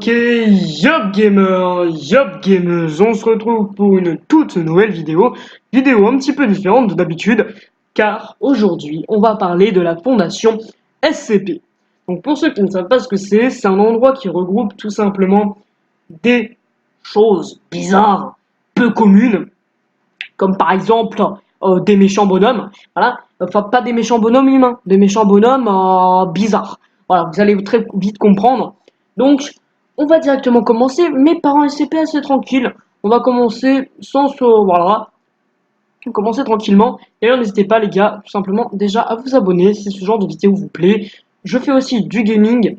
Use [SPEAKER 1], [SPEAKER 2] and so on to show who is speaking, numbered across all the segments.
[SPEAKER 1] Ok, Yop Gamer, Yop Gamers, on se retrouve pour une toute nouvelle vidéo un petit peu différente de d'habitude, car aujourd'hui on va parler de la fondation SCP. Donc pour ceux qui ne savent pas ce que c'est un endroit qui regroupe tout simplement des choses bizarres, peu communes, comme par exemple des méchants bonhommes, voilà, enfin pas des méchants bonhommes humains, des méchants bonhommes bizarres. Voilà, vous allez très vite comprendre. Donc, on va directement commencer, mais par un SCP assez tranquille. On va commencer sans se... Voilà, commencer tranquillement. D'ailleurs, n'hésitez pas les gars, tout simplement déjà à vous abonner si ce genre de vidéo vous plaît. Je fais aussi du gaming,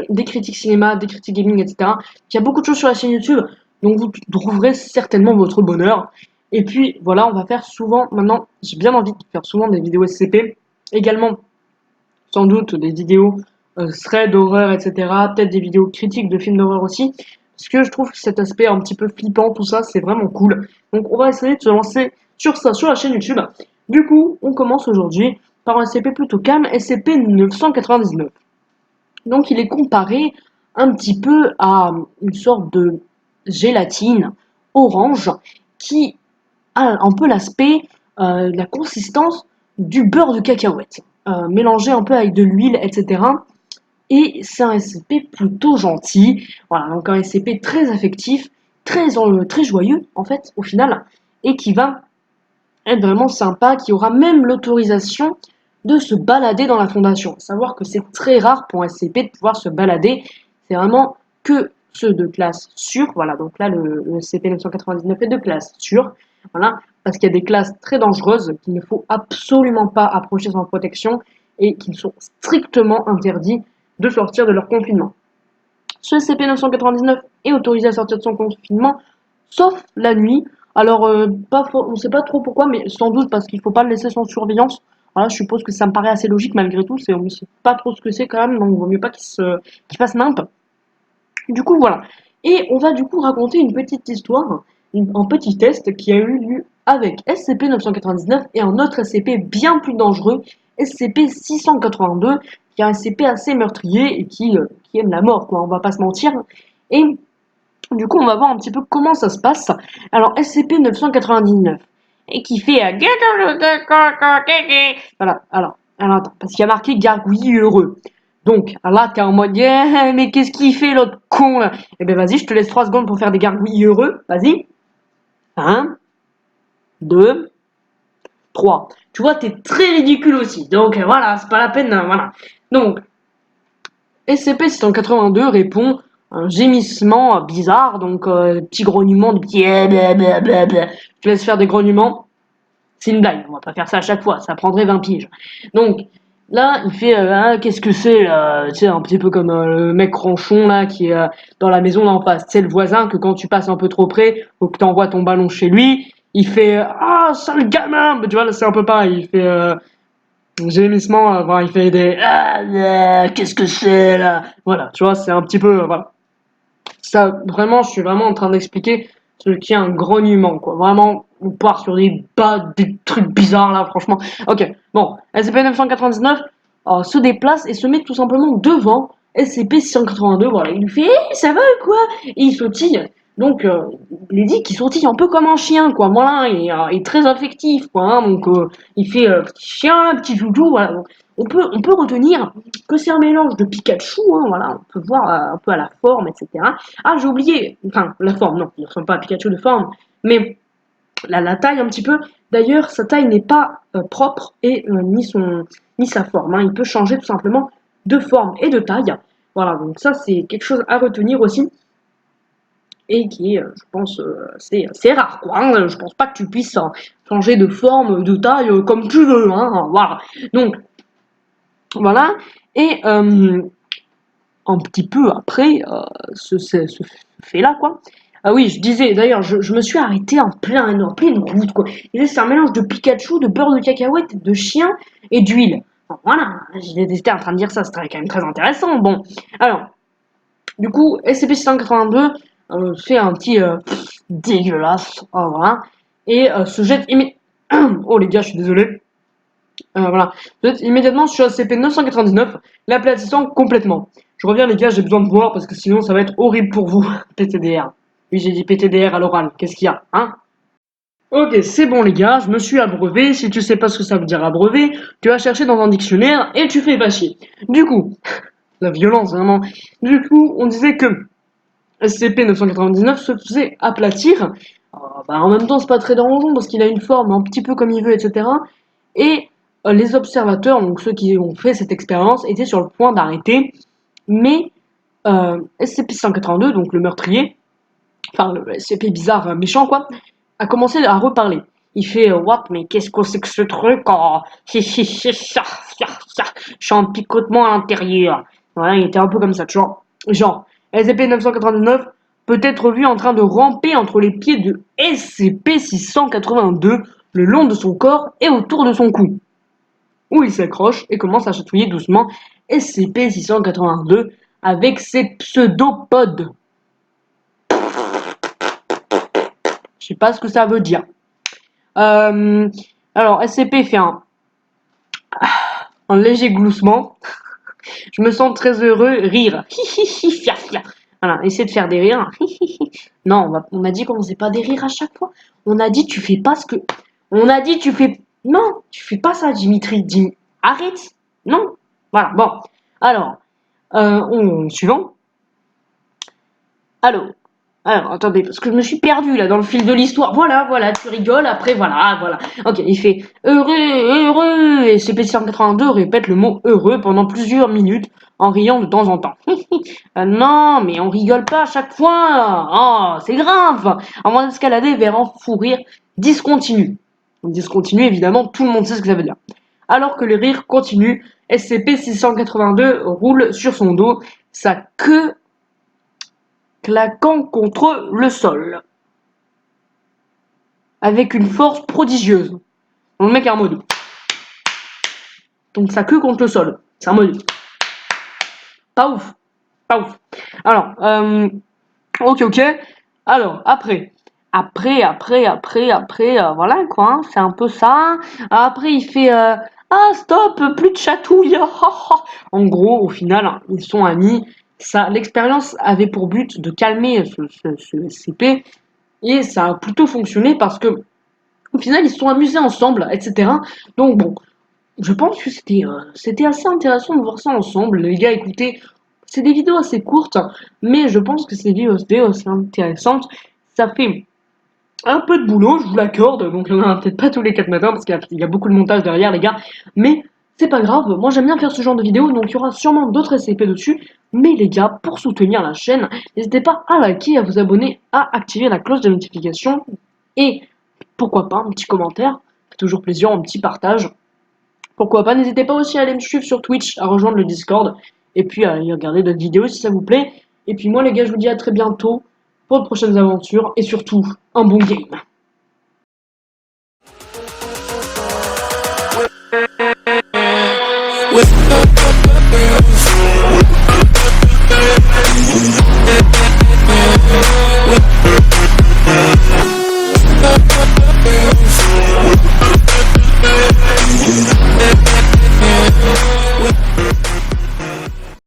[SPEAKER 1] des critiques cinéma, des critiques gaming, etc. Il y a beaucoup de choses sur la chaîne YouTube, donc vous trouverez certainement votre bonheur. Et puis voilà, on va faire souvent, maintenant, j'ai bien envie de faire souvent des vidéos SCP, également sans doute des vidéos thread d'horreur, etc. Peut-être des vidéos critiques de films d'horreur aussi, parce que je trouve que cet aspect un petit peu flippant, tout ça, c'est vraiment cool. Donc on va essayer de se lancer sur ça, sur la chaîne YouTube. Du coup, on commence aujourd'hui par un SCP plutôt calme, SCP-999. Donc il est comparé un petit peu à une sorte de gélatine orange qui a un peu l'aspect, la consistance du beurre de cacahuète, mélangé un peu avec de l'huile, etc. Et c'est un SCP plutôt gentil, voilà, donc un SCP très affectif, très joyeux en fait au final, et qui va être vraiment sympa, qui aura même l'autorisation de se balader dans la fondation. Savoir que c'est très rare pour un SCP de pouvoir se balader, c'est vraiment que ceux de classe sûre, voilà, donc là le SCP 999 est de classe sûre, voilà, parce qu'il y a des classes très dangereuses qu'il ne faut absolument pas approcher sans protection et qui sont strictement interdits de sortir de leur confinement. Ce SCP-999 est autorisé à sortir de son confinement, sauf la nuit. Alors, on ne sait pas trop pourquoi, mais sans doute parce qu'il ne faut pas le laisser sans surveillance. Voilà, je suppose que ça me paraît assez logique malgré tout. On ne sait pas trop ce que c'est quand même, donc il vaut mieux pas qu'il fasse nimp. Du coup, voilà. Et on va du coup raconter une petite histoire, un petit test qui a eu lieu avec SCP-999 et un autre SCP bien plus dangereux, SCP-682, qui est un SCP assez meurtrier et qui aime la mort, quoi, on va pas se mentir. Et du coup, on va voir un petit peu comment ça se passe. Alors, SCP-999, et qui fait... Voilà, alors attends, parce qu'il y a marqué gargouillis heureux. Donc, là, t'es en mode, yeah, mais qu'est-ce qu'il fait l'autre con là? Eh ben vas-y, je te laisse 3 secondes pour faire des gargouillis heureux. Vas-y. 1, 2, 3. Tu vois, t'es très ridicule aussi. Donc voilà, c'est pas la peine, voilà. Donc, SCP-682 répond un gémissement bizarre, donc petit grognement de petit... Je te laisse faire des grognements. C'est une blague, on va pas faire ça à chaque fois, ça prendrait 20 piges. Donc, là, il fait, ah, qu'est-ce que c'est, là? Tu sais, un petit peu comme le mec ronchon, là, qui est dans la maison d'en face. C'est le voisin que quand tu passes un peu trop près, ou que t'envoies ton ballon chez lui, il fait, ah, sale gamin! Bah, tu vois, là, c'est un peu pareil, il fait, gémissement, il fait des, ah, qu'est-ce que c'est, là? Voilà, tu vois, c'est un petit peu, voilà. Ça, vraiment, je suis vraiment en train d'expliquer ce qui est un grognement, quoi. Vraiment, on part sur des trucs bizarres, là, franchement. Ok, bon, SCP-999 se déplace et se met tout simplement devant SCP-682, voilà. Il lui fait, hey, ça va ou quoi? Et il sautille. Donc, il est dit qu'il sautille un peu comme un chien, quoi. Voilà, il est très affectif, quoi. Hein, donc, il fait petit chien, petit joujou, voilà. Donc, on peut retenir que c'est un mélange de Pikachu, hein, voilà. On peut voir un peu à la forme, etc. Ah, j'ai oublié, enfin, la forme, non, il ne ressemble pas à Pikachu de forme, mais la taille un petit peu. D'ailleurs, sa taille n'est pas propre et ni sa forme. Hein. Il peut changer tout simplement de forme et de taille. Voilà, donc ça, c'est quelque chose à retenir aussi. Et qui est, je pense, c'est rare, quoi. Hein. Je pense pas que tu puisses changer de forme, de taille, comme tu veux. Hein. Voilà. Donc, voilà. Et un petit peu après ce fait-là, quoi. Ah oui, je disais, d'ailleurs, je me suis arrêté en pleine route, quoi. C'est un mélange de Pikachu, de beurre de cacahuète, de chien et d'huile. Bon, voilà, j'étais en train de dire ça, c'était quand même très intéressant. Bon, alors, du coup, SCP-682 fait un petit dégueulasse, oh, voilà, et se jette immédiatement... Oh les gars, je suis désolé. Voilà. Vous êtes immédiatement sur SCP-999, l'aplatissant complètement. Je reviens les gars, j'ai besoin de boire parce que sinon ça va être horrible pour vous. PTDR. Oui, j'ai dit PTDR à l'oral. Qu'est-ce qu'il y a, hein? Ok, c'est bon les gars, je me suis abreuvé. Si tu sais pas ce que ça veut dire abreuver, tu vas chercher dans un dictionnaire et tu fais pas chier. Du coup, la violence vraiment. Du coup, on disait que SCP-999 se faisait aplatir. En même temps, c'est pas très dérangeant parce qu'il a une forme un petit peu comme il veut, etc. Et les observateurs, donc ceux qui ont fait cette expérience, étaient sur le point d'arrêter. Mais SCP-182, donc le meurtrier, enfin le SCP bizarre, méchant quoi, a commencé à reparler. Il fait What, mais qu'est-ce que c'est que ce truc? Oh, je suis en picotement à l'intérieur. Voilà, il était un peu comme ça, tu vois. Genre, SCP-999 peut être vu en train de ramper entre les pieds de SCP-682 le long de son corps et autour de son cou, où il s'accroche et commence à chatouiller doucement SCP-682 avec ses pseudopodes. Je sais pas ce que ça veut dire. Euh, alors, SCP fait un léger gloussement. Je me sens très heureux, rire. Voilà, essaie de faire des rires. Non, on a dit qu'on faisait pas des rires à chaque fois. On a dit tu fais pas ce que. On a dit tu fais. Non, tu fais pas ça, Dimitri. Arrête. Non. Voilà, bon. Alors, suivant. Allô. Alors, attendez, parce que je me suis perdu là dans le fil de l'histoire. Voilà, tu rigoles, après voilà. Ok, il fait heureux, et CP182 répète le mot heureux pendant plusieurs minutes en riant de temps en temps. Non, mais on rigole pas à chaque fois. Oh, c'est grave. Avant d'escalader vers un fou rire discontinu. Discontinu, évidemment, tout le monde sait ce que ça veut dire. Alors que le rire continue, SCP-682 roule sur son dos, sa queue claquant contre le sol, avec une force prodigieuse. Donc le mec est en mode. Donc sa queue contre le sol. C'est un mode. Pas ouf. Pas ouf. Alors, ok. Alors, voilà quoi, hein, c'est un peu ça. Après, il fait ah, stop, plus de chatouille. En gros, au final, ils sont amis. Ça, l'expérience avait pour but de calmer ce SCP. Et ça a plutôt fonctionné parce que au final, ils se sont amusés ensemble, etc. Donc bon, je pense que c'était assez intéressant de voir ça ensemble. Les gars, écoutez, c'est des vidéos assez courtes, mais je pense que ces vidéos assez intéressantes. Ça fait un peu de boulot, je vous l'accorde, donc il y en a peut-être pas tous les 4 matins parce qu'il y a beaucoup de montage derrière, les gars. Mais c'est pas grave, moi j'aime bien faire ce genre de vidéos, donc il y aura sûrement d'autres SCP dessus. Mais les gars, pour soutenir la chaîne, n'hésitez pas à liker, à vous abonner, à activer la cloche de notification et pourquoi pas un petit commentaire, ça fait toujours plaisir, un petit partage. Pourquoi pas, n'hésitez pas aussi à aller me suivre sur Twitch, à rejoindre le Discord, et puis à aller regarder d'autres vidéos si ça vous plaît. Et puis moi les gars, je vous dis à très bientôt pour de prochaines aventures, et surtout, un bon game.